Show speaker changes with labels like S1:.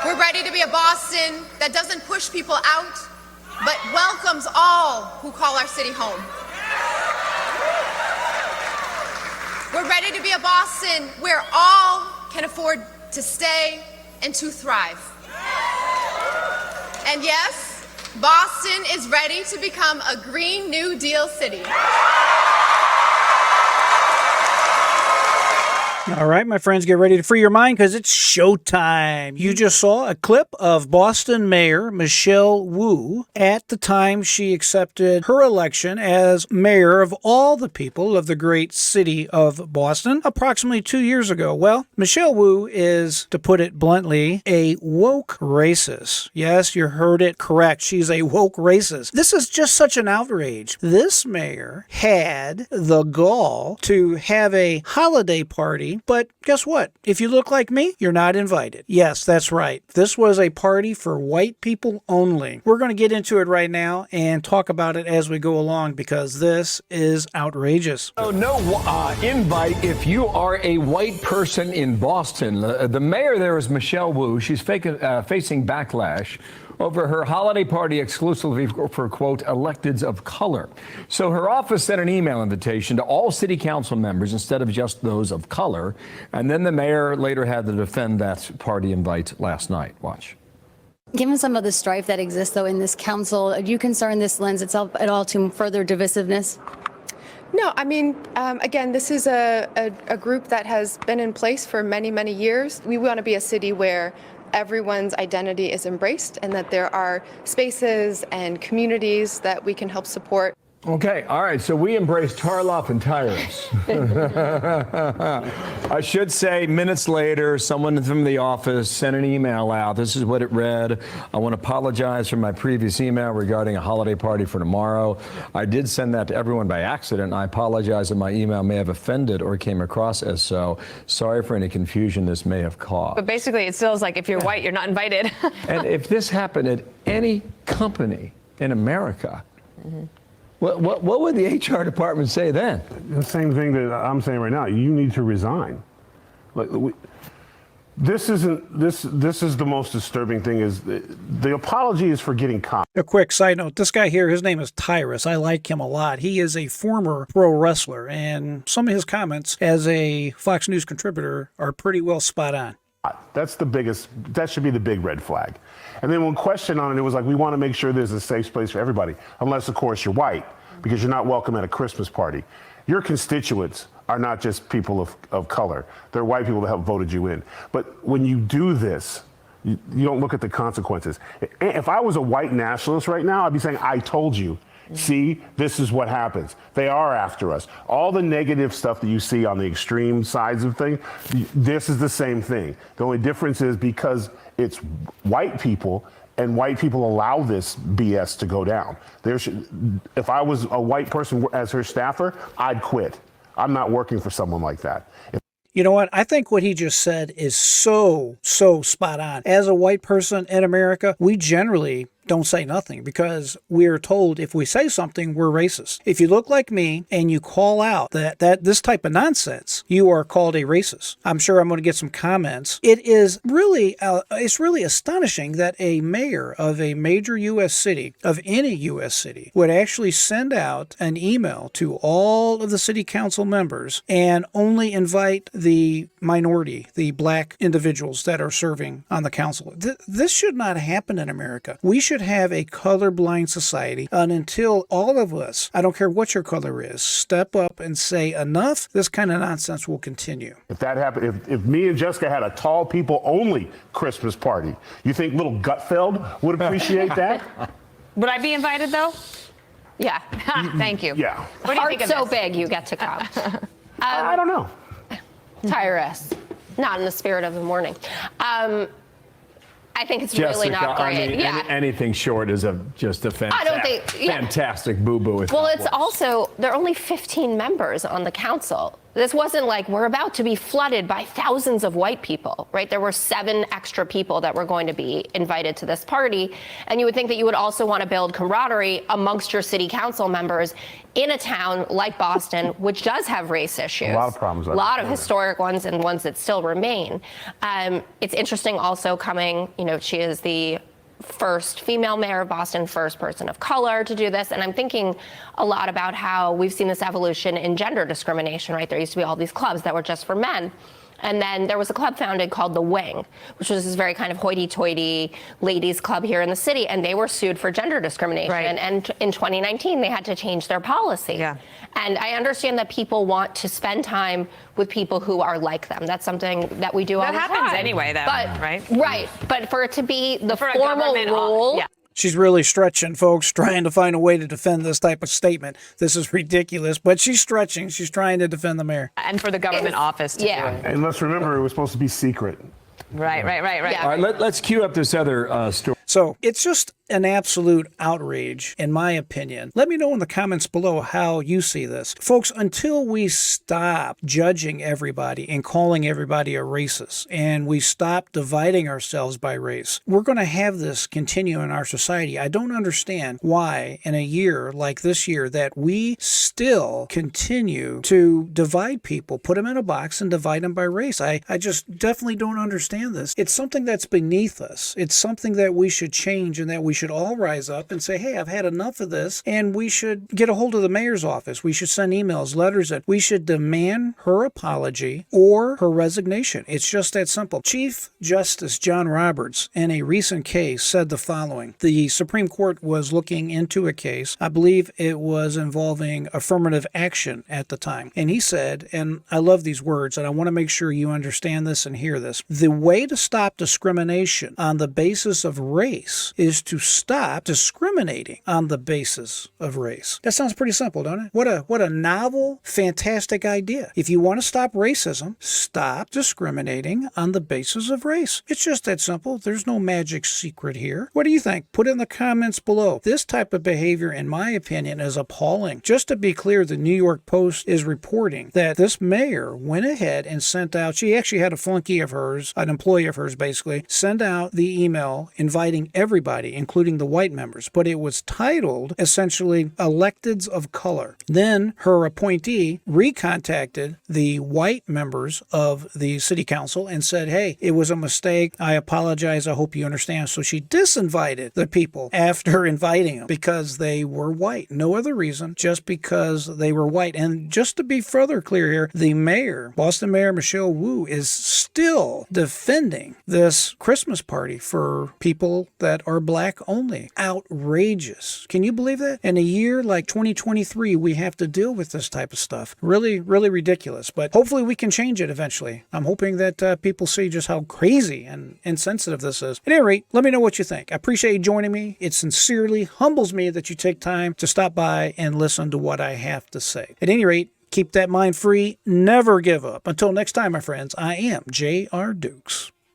S1: We're ready to be a Boston that doesn't push people out, but welcomes all who call our city home. We're ready to be a Boston where all can afford to stay and to thrive. And yes, Boston is ready to become a Green New Deal city.
S2: All right, my friends, get ready to free your mind because it's showtime. You just saw a clip of Boston Mayor Michelle Wu at the time she accepted her election as mayor of all the people of the great city of Boston approximately 2 years ago. Well, Michelle Wu is, to put it bluntly, a woke racist. Yes, you heard it correct. She's a woke racist. This is just such an outrage. This mayor had the gall to have a holiday party. But guess what? If you look like me, you're not invited. Yes, that's right. This was a party for white people only. We're going to get into it right now and talk about it as we go along because this is outrageous.
S3: Oh, no invite if you are a white person in Boston. The mayor there is Michelle Wu. She's facing backlash over her holiday party exclusively for, quote, electeds of color. So her office sent an email invitation to all city council members instead of just those of color. And then the mayor later had to defend that party invite last night. Watch.
S4: Given some of the strife that exists, though, in this council, are you concerned this lends itself at all to further divisiveness?
S5: No, I mean, again, this is a group that has been in place for many, many years. We want to be a city where everyone's identity is embraced and that there are spaces and communities that we can help support.
S3: Okay, all right, so we embraced Tarloff and Tyrus. I should say minutes later, someone from the office sent an email out. This is what it read. I want to apologize for my previous email regarding a holiday party for tomorrow. I did send that to everyone by accident. I apologize that my email may have offended or came across as so. Sorry for any confusion this may have caused.
S6: But basically, it still is like if you're white, you're not invited.
S3: And if this happened at any company in America, what would the HR department say then?
S7: The same thing that I'm saying right now. You need to resign. Like, this is the most disturbing thing. Is the apology is for getting caught.
S2: A quick side note, this guy here, his name is Tyrus. I like him a lot. He is a former pro wrestler, and some of his comments as a Fox News contributor are pretty well spot on.
S7: That's the biggest, that should be the big red flag. And then when questioned on it, it was like, we want to make sure there's a safe place for everybody, unless, of course, you're white, because you're not welcome at a Christmas party. Your constituents are not just people of color. They're white people that have voted you in. But when you do this, you don't look at the consequences. If I was a white nationalist right now, I'd be saying, I told you. See, this is what happens. They are after us. All the negative stuff that you see on the extreme sides of things, this is the same thing. The only difference is because it's white people and white people allow this BS to go down. If I was a white person as her staffer, I'd quit. I'm not working for someone like that.
S2: You know what? I think what he just said is so spot on. As a white person in America, we generally don't say nothing because we're told if we say something, we're racist. If you look like me and you call out that this type of nonsense, you are called a racist. I'm sure I'm going to get some comments. It is really, it's really astonishing that a mayor of a major U.S. city, of any U.S. city, would actually send out an email to all of the city council members and only invite the minority, the black individuals that are serving on the council. This should not happen in America. We should have a colorblind society, and until all of us, I don't care what your color is, step up and say enough, this kind of nonsense will continue.
S7: If that happened, if me and Jessica had a tall people only Christmas party, you think little Gutfeld would appreciate that?
S6: Would I be invited though? Yeah. Thank you.
S7: Yeah.
S6: What do you think of
S8: so
S6: this?
S8: big you get to come.
S7: I don't know.
S8: Tyrus, not in the spirit of the morning. I think it's
S3: Jessica,
S8: really not great.
S3: I mean, anything short is just a fantastic, fantastic boo-boo.
S8: Well, it's also, there are only 15 members on the council. This wasn't like we're about to be flooded by thousands of white people, right? There were 7 extra people that were going to be invited to this party. And you would think that you would also want to build camaraderie amongst your city council members in a town like Boston, which does have race issues.
S7: A lot of problems.
S8: A lot of historic ones and ones that still remain. It's interesting also coming, she is the first female mayor of Boston, first person of color to do this. And I'm thinking a lot about how we've seen this evolution in gender discrimination, right? There used to be all these clubs that were just for men. And then there was a club founded called The Wing, which was this very kind of hoity-toity ladies club here in the city, and they were sued for gender discrimination.
S9: Right.
S8: And in 2019, they had to change their policy.
S9: Yeah.
S8: And I understand that people want to spend time with people who are like them. That's something that we do all the time.
S9: That happens anyway, though,
S8: but,
S9: right?
S8: Right. But for it to be the
S9: For a
S8: formal
S9: government,
S8: rule.
S9: yeah.
S2: She's really stretching, folks, trying to find a way to defend this type of statement. This is ridiculous, but she's stretching. She's trying to defend the mayor.
S9: And for the government office to do it.
S7: And let's remember, it was supposed to be secret.
S9: Right.
S8: Yeah.
S3: All right, let's cue up this other story.
S2: So it's just an absolute outrage, in my opinion. Let me know in the comments below how you see this. Folks, until we stop judging everybody and calling everybody a racist, and we stop dividing ourselves by race, we're going to have this continue in our society. I don't understand why in a year like this year that we still continue to divide people, put them in a box and divide them by race. I just definitely don't understand this. It's something that's beneath us. It's something that we should change and that we should all rise up and say, hey, I've had enough of this, and we should get a hold of the mayor's office. We should send emails, letters, and we should demand her apology or her resignation. It's just that simple. Chief Justice John Roberts, in a recent case, said the following. The Supreme Court was looking into a case. I believe it was involving affirmative action at the time. And he said, and I love these words, and I want to make sure you understand this and hear this. The way to stop discrimination on the basis of race is to stop discriminating on the basis of race. That sounds pretty simple, don't it? What a novel, fantastic idea. If you want to stop racism, stop discriminating on the basis of race. It's just that simple. There's no magic secret here. What do you think? Put in the comments below. This type of behavior, in my opinion, is appalling. Just to be clear, the New York Post is reporting that this mayor went ahead and sent out, she actually had a flunky of hers, an employee of hers basically, send out the email inviting everybody, including the white members, but it was titled essentially electeds of color. Then her appointee recontacted the white members of the city council and said, hey, it was a mistake. I apologize. I hope you understand. So she disinvited the people after inviting them because they were white. No other reason, just because they were white. And just to be further clear here, the mayor, Boston Mayor Michelle Wu, is still defending this Christmas party for people that are black only. Outrageous. Can you believe that? In a year like 2023, we have to deal with this type of stuff. Really, really ridiculous. But hopefully we can change it eventually. I'm hoping that people see just how crazy and insensitive this is. At any rate, let me know what you think. I appreciate you joining me. It sincerely humbles me that you take time to stop by and listen to what I have to say. At any rate, keep that mind free. Never give up. Until next time, my friends, I am J.R. Dukes.